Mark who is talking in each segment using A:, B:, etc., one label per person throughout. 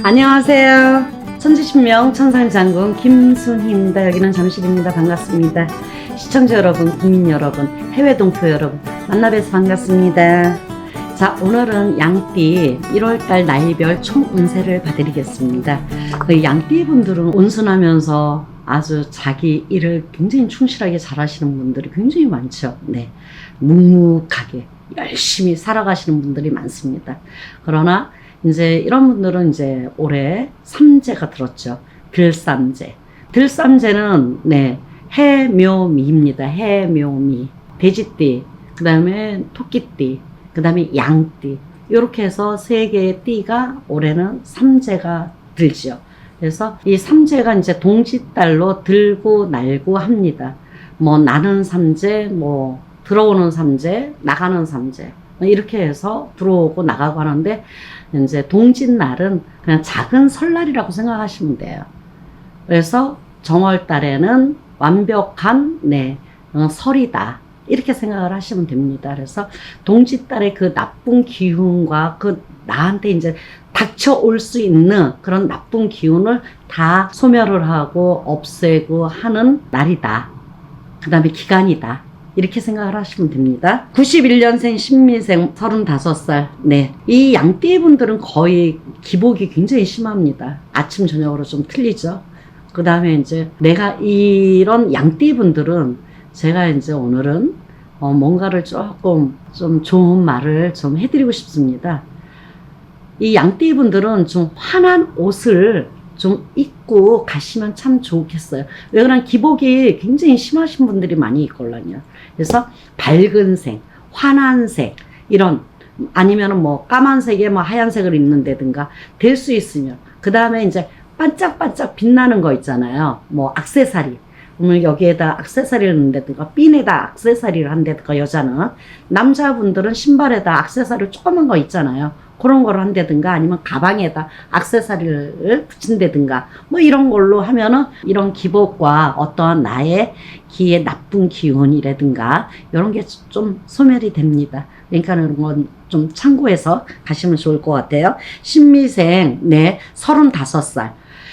A: 안녕하세요. 천지신명 천상장군 김순희입니다. 여기는 잠실입니다. 반갑습니다. 시청자 여러분, 국민 여러분, 해외 동포 여러분 만나 뵈서 반갑습니다. 자, 오늘은 양띠 1월달 나이별 총 운세를 봐드리겠습니다. 양띠 분들은 온순하면서 아주 자기 일을 굉장히 충실하게 잘하시는 분들이 굉장히 많죠. 네, 묵묵하게 열심히 살아가시는 분들이 많습니다. 그러나 이제 이런 분들은 이제 올해 삼재가 들었죠. 들삼재. 들삼재는 네, 해묘미입니다. 해묘미. 돼지띠, 그 다음에 토끼띠, 그 다음에 양띠. 이렇게 해서 세 개의 띠가 올해는 삼재가 들지요. 그래서 이 삼재가 이제 동짓달로 들고 날고 합니다. 뭐 나는 삼재, 뭐 들어오는 삼재, 나가는 삼재. 이렇게 해서 들어오고 나가고 하는데, 이제 동짓날은 그냥 작은 설날이라고 생각하시면 돼요. 그래서 정월달에는 완벽한 설이다, 이렇게 생각을 하시면 됩니다. 그래서 동짓달의 그 나쁜 기운과 그 나한테 이제 닥쳐올 수 있는 그런 나쁜 기운을 다 소멸을 하고 없애고 하는 날이다. 그 다음에 기간이다. 이렇게 생각을 하시면 됩니다. 91년생 신미생 35살. 네. 이 양띠 분들은 거의 기복이 굉장히 심합니다. 아침, 저녁으로 좀 틀리죠. 그 다음에 이제 내가 이런 양띠 분들은 제가 이제 오늘은 뭔가를 조금 좀 좋은 말을 좀 해드리고 싶습니다. 이 양띠 분들은 좀 환한 옷을 좀 입고 가시면 참 좋겠어요. 왜 그러면 기복이 굉장히 심하신 분들이 많이 있걸랑요. 그래서 밝은 색, 환한 색, 이런, 아니면은 뭐 까만색에 뭐 하얀색을 입는다든가 될 수 있으면, 그 다음에 이제 반짝반짝 빛나는 거 있잖아요. 뭐 액세서리. 오늘 여기에다 액세서리를 넣는다든가 핀에다 액세서리를 한다든가, 여자는. 남자분들은 신발에다 액세서리 조그만 거 있잖아요. 그런 거를 한다든가, 아니면 가방에다 액세서리를 붙인다든가, 뭐 이런 걸로 하면은 이런 기복과 어떠한 나의 기의 나쁜 기운이라든가 이런 게 좀 소멸이 됩니다. 그러니까 이런 건 좀 참고해서 가시면 좋을 것 같아요. 신미생, 네, 35살.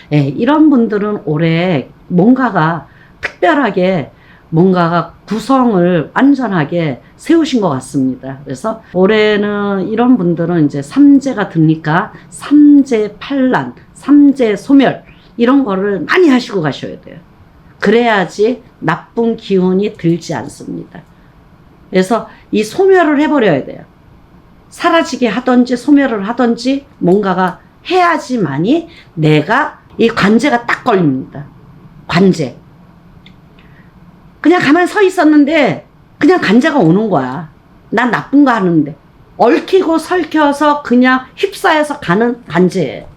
A: 네, 이런 분들은 올해 뭔가가 특별하게 뭔가가 구성을 완전하게 세우신 것 같습니다. 그래서 올해는 이런 분들은 이제 삼재가 드니까 삼재 팔란, 삼재 소멸, 이런 거를 많이 하시고 가셔야 돼요. 그래야지 나쁜 기운이 들지 않습니다. 그래서 이 소멸을 해버려야 돼요. 사라지게 하든지 소멸을 하든지 뭔가가 해야지만이 내가 이 관제가 딱 걸립니다. 관제. 그냥 가만히 서 있었는데 그냥 관제가 오는 거야. 난 나쁜 거 하는데. 얽히고 설켜서 그냥 휩싸여서 가는 관제예요.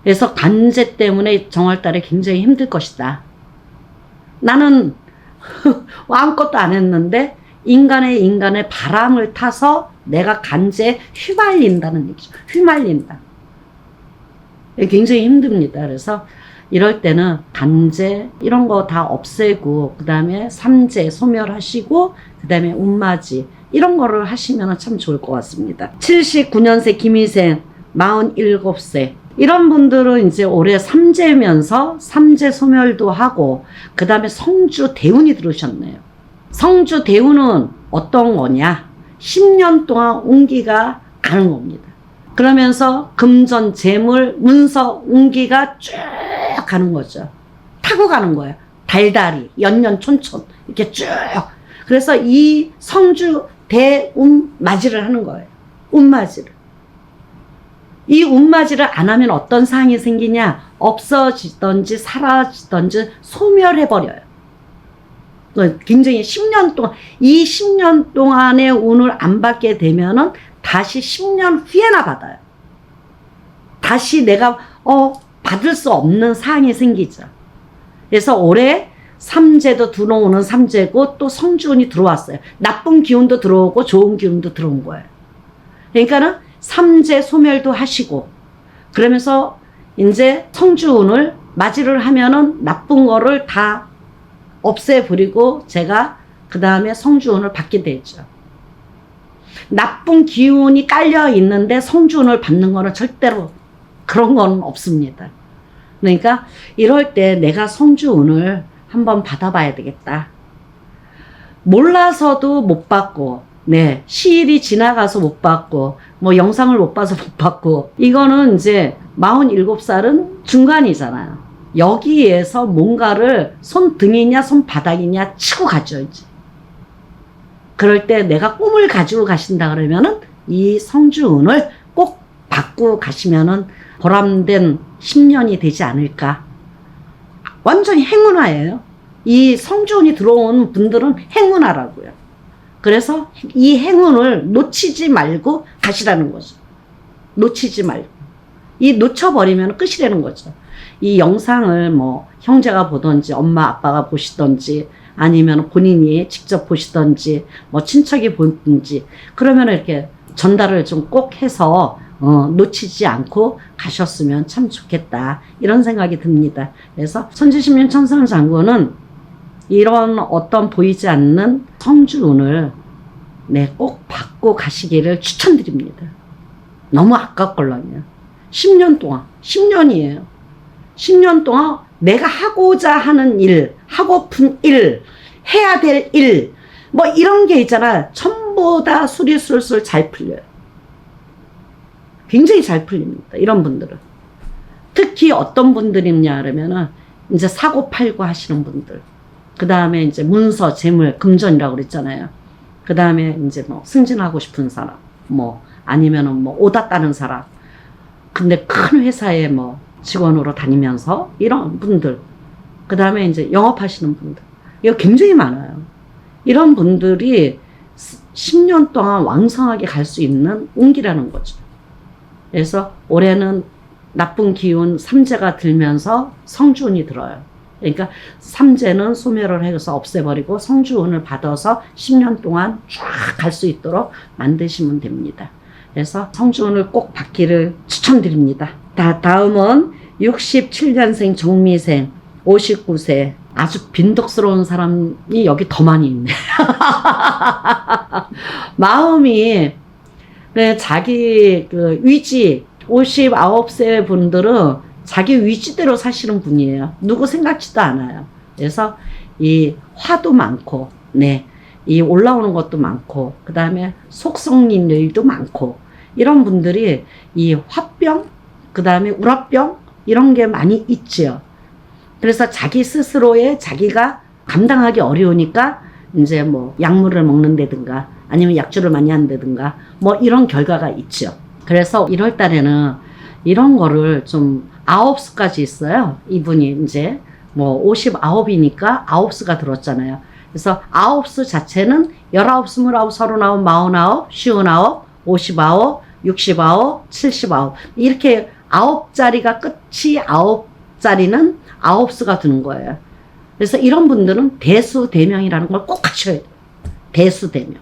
A: 그래서 관제 때문에 정월달에 굉장히 힘들 것이다. 나는 아무것도 안 했는데 인간의 바람을 타서 내가 관제에 휘말린다는 얘기죠. 휘말린다. 굉장히 힘듭니다. 그래서 이럴 때는 관제 이런 거 다 없애고, 그 다음에 삼재 소멸하시고, 그 다음에 운맞이 이런 거를 하시면 참 좋을 것 같습니다. 79년생 김희생 47세. 이런 분들은 이제 올해 삼재면서 삼재 소멸도 하고, 그 다음에 성주 대운이 들어오셨네요. 성주 대운은 어떤 거냐? 10년 동안 운기가 가는 겁니다. 그러면서 금전, 재물, 문서, 운기가 쭉 가는 거죠. 타고 가는 거예요. 달달이, 연년촌촌 이렇게 쭉. 그래서 이 성주 대운맞이를 하는 거예요. 운맞이를. 이 운맞이를 안 하면 어떤 상황이 생기냐? 없어지든지 사라지든지 소멸해버려요. 굉장히 10년 동안, 이 10년 동안의 운을 안 받게 되면은 다시 10년 후에나 받아요. 다시 내가 받을 수 없는 상황이 생기죠. 그래서 올해 삼재도 들어오는 삼재고 또 성주운이 들어왔어요. 나쁜 기운도 들어오고 좋은 기운도 들어온 거예요. 그러니까는 삼재 소멸도 하시고, 그러면서 이제 성주운을 맞이를 하면은 나쁜 거를 다 없애버리고 제가 그 다음에 성주운을 받게 되죠. 나쁜 기운이 깔려 있는데 성주운을 받는 거는 절대로 그런 건 없습니다. 그러니까 이럴 때 내가 성주운을 한번 받아봐야 되겠다. 몰라서도 못 받고, 네, 시일이 지나가서 못 받고, 뭐 영상을 못 봐서 못 받고, 이거는 이제 47살은 중간이잖아요. 여기에서 뭔가를 손등이냐 손바닥이냐 치고 가죠, 이제. 그럴 때 내가 꿈을 가지고 가신다 그러면은 이 성주운을 꼭 받고 가시면은 보람된 10년이 되지 않을까. 완전히 행운아예요. 이 성주운이 들어온 분들은 행운아라고요. 그래서 이 행운을 놓치지 말고 가시라는 거죠. 놓치지 말고. 이 놓쳐버리면 끝이라는 거죠. 이 영상을 뭐 형제가 보던지 엄마 아빠가 보시던지 아니면 본인이 직접 보시던지 뭐 친척이 보든지 그러면 이렇게 전달을 좀 꼭 해서 놓치지 않고 가셨으면 참 좋겠다 이런 생각이 듭니다. 그래서 천지신명 천상장군은 이런 어떤 보이지 않는 성주운을 네, 꼭 받고 가시기를 추천드립니다. 너무 아깝걸랑요. 10년 동안 10년이에요. 10년 동안 내가 하고자 하는 일, 하고픈 일, 해야 될 일, 뭐 이런 게 있잖아. 전부 다 수리술술 잘 풀려요. 굉장히 잘 풀립니다. 이런 분들은. 특히 어떤 분들이냐 그러면은 이제 사고 팔고 하시는 분들. 그 다음에 이제 문서, 재물, 금전이라고 그랬잖아요. 그 다음에 이제 뭐 승진하고 싶은 사람, 뭐 아니면은 뭐 오다 따는 사람. 근데 큰 회사에 뭐 직원으로 다니면서 이런 분들. 그 다음에 이제 영업하시는 분들. 이거 굉장히 많아요. 이런 분들이 10년 동안 왕성하게 갈 수 있는 운기라는 거죠. 그래서 올해는 나쁜 기운 삼재가 들면서 성주운이 들어요. 그러니까 삼재는 소멸을 해서 없애버리고 성주운을 받아서 10년 동안 쫙 갈 수 있도록 만드시면 됩니다. 그래서 성주운을 꼭 받기를 추천드립니다. 다음은 67년생 정미생 59세 아주 빈덕스러운 사람이 여기 더 많이 있네. 마음이 자기 그 위지 59세 분들은 자기 위지대로 사시는 분이에요. 누구 생각지도 않아요. 그래서 이 화도 많고, 네, 이 올라오는 것도 많고, 그 다음에 속성인 일도 많고, 이런 분들이 이 화병, 그 다음에 우라병 이런 게 많이 있죠. 그래서 자기 스스로의 자기가 감당하기 어려우니까 이제 뭐 약물을 먹는다든가 아니면 약주를 많이 한다든가 뭐 이런 결과가 있죠. 그래서 1월 달에는 이런 거를 좀 9수까지 있어요. 이분이 이제 뭐 59이니까 9수가 들었잖아요. 그래서 9수 자체는 19, 29, 39, 49, 59, 59, 69, 79 이렇게 9자리가 끝이 9자리는 9수가 드는 거예요. 그래서 이런 분들은 대수대명이라는 걸 꼭 하셔야 돼요. 대수대명.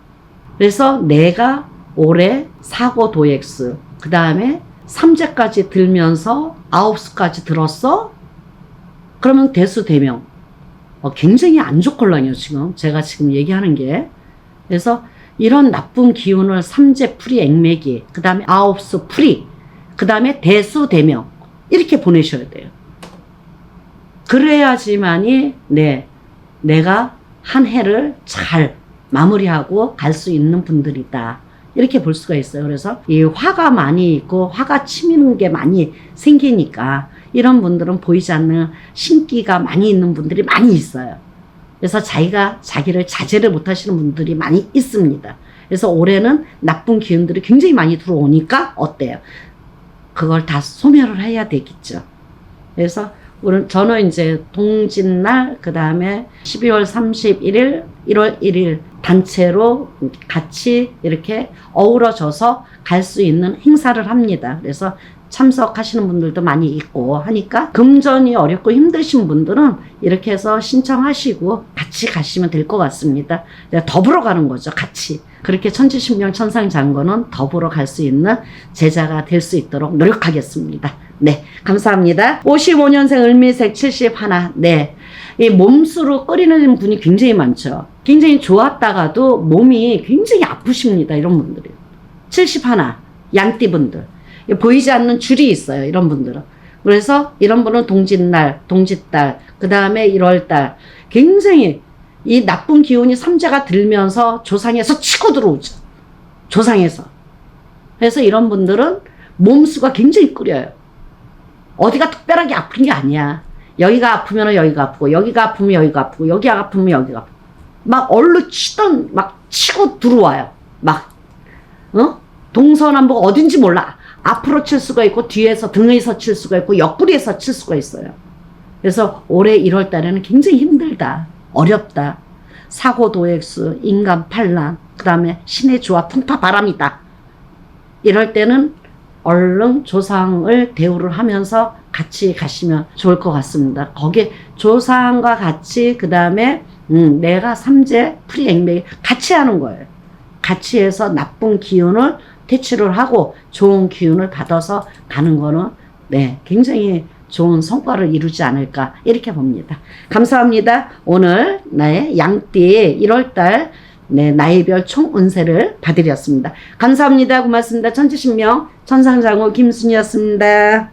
A: 그래서 내가 올해 사고도액수 그 다음에 삼재까지 들면서 9수까지 들었어? 그러면 대수대명. 굉장히 안 좋걸랑요 지금 제가 지금 얘기하는 게. 그래서 이런 나쁜 기운을 삼재 풀이 액매기 그 다음에 9수 풀이 그 다음에 대수대명 이렇게 보내셔야 돼요. 그래야지만이 네, 내가 한 해를 잘 마무리하고 갈 수 있는 분들이다. 이렇게 볼 수가 있어요. 그래서 이 화가 많이 있고 화가 치미는 게 많이 생기니까 이런 분들은 보이지 않는 신기가 많이 있는 분들이 많이 있어요. 그래서 자기가 자기를 자제를 못 하시는 분들이 많이 있습니다. 그래서 올해는 나쁜 기운들이 굉장히 많이 들어오니까 어때요? 그걸 다 소멸을 해야 되겠죠. 그래서 저는 이제 동짓날, 그 다음에 12월 31일, 1월 1일 단체로 같이 이렇게 어우러져서 갈 수 있는 행사를 합니다. 그래서 참석하시는 분들도 많이 있고 하니까 금전이 어렵고 힘드신 분들은 이렇게 해서 신청하시고 같이 가시면 될 것 같습니다. 더불어 가는 거죠. 같이. 그렇게 천지신명 천상장군은 더불어 갈 수 있는 제자가 될 수 있도록 노력하겠습니다. 네, 감사합니다. 55년생 을미색 71. 네, 이 몸수로 끓이는 분이 굉장히 많죠. 굉장히 좋았다가도 몸이 굉장히 아프십니다. 이런 분들이. 71 양띠분들 보이지 않는 줄이 있어요. 이런 분들은. 그래서 이런 분은 동짓날, 동짓달, 그 다음에 1월달 굉장히 이 나쁜 기운이 삼재가 들면서 조상에서 치고 들어오죠. 조상에서. 그래서 이런 분들은 몸수가 굉장히 끓여요. 어디가 특별하게 아픈 게 아니야. 여기가 아프면 여기가 아프고, 여기가 아프면 여기가 아프고, 여기가 아프면 여기가 아프고. 막 얼른 치던, 막 치고 들어와요. 막, 동서남북 어딘지 몰라. 앞으로 칠 수가 있고, 뒤에서 등에서 칠 수가 있고, 옆구리에서 칠 수가 있어요. 그래서 올해 1월 달에는 굉장히 힘들다. 어렵다. 사고 도액수, 인간 반란, 그 다음에 신의 조화, 풍파 바람이다. 이럴 때는 얼른 조상을 대우를 하면서 같이 가시면 좋을 것 같습니다. 거기에 조상과 같이 그 다음에 내가 삼재 풀이행맥 같이 하는 거예요. 같이 해서 나쁜 기운을 퇴치를 하고 좋은 기운을 받아서 가는 거는 네, 굉장히 좋은 성과를 이루지 않을까 이렇게 봅니다. 감사합니다. 오늘 나의 양띠 1월달 네, 나이별 총 운세를 봐드렸습니다. 감사합니다. 고맙습니다. 천지신명 천상장호 김순이었습니다.